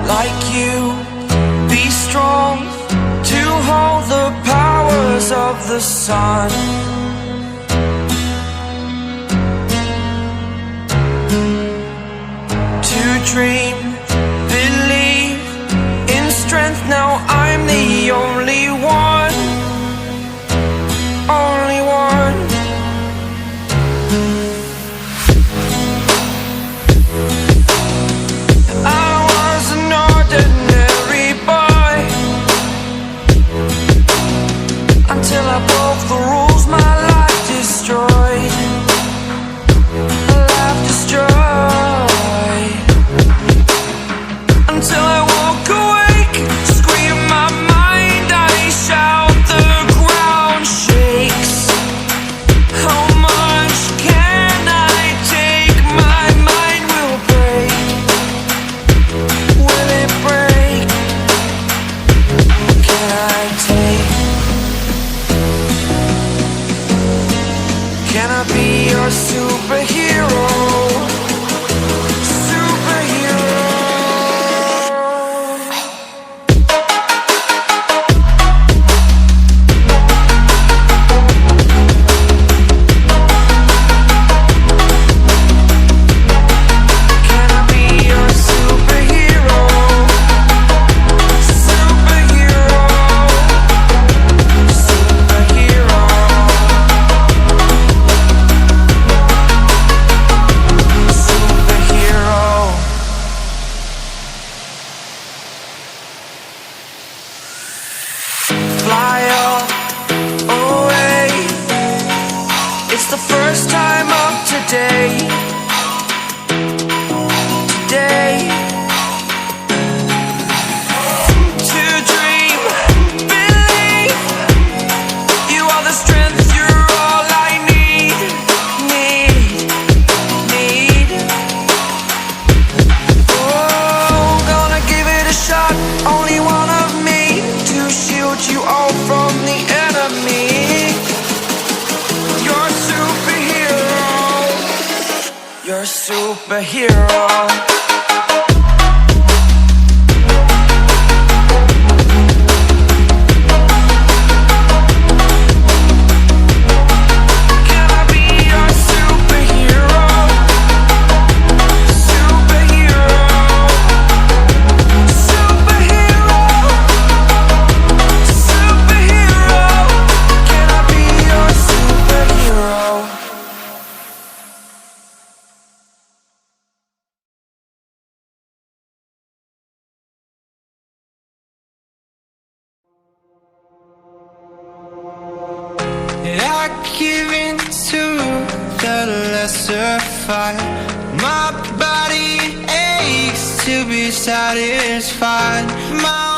like you, be strong to hold the powers of the sun. To dream, believe in strength, now I'm the only one, only one. I was an ordinary boy until I broke the rules, my life destroyed, life destroyed. Until I walk awake, scream my mind, I shout, the ground shakes. How much can I take? My mind will break. Will it break? Can I take? Can I be your superhero? Fly away. It's the first time of today. Today. To dream, believe. You are the strength, you're all I need. Oh, gonna give it a shot. Only one of me to shield you all from the enemy. You're a superhero. You're a superhero. Can I be your superhero? Superhero. Superhero. Superhero. Can I be your superhero? I give in to the lesser fight. My body aches to be satisfied. My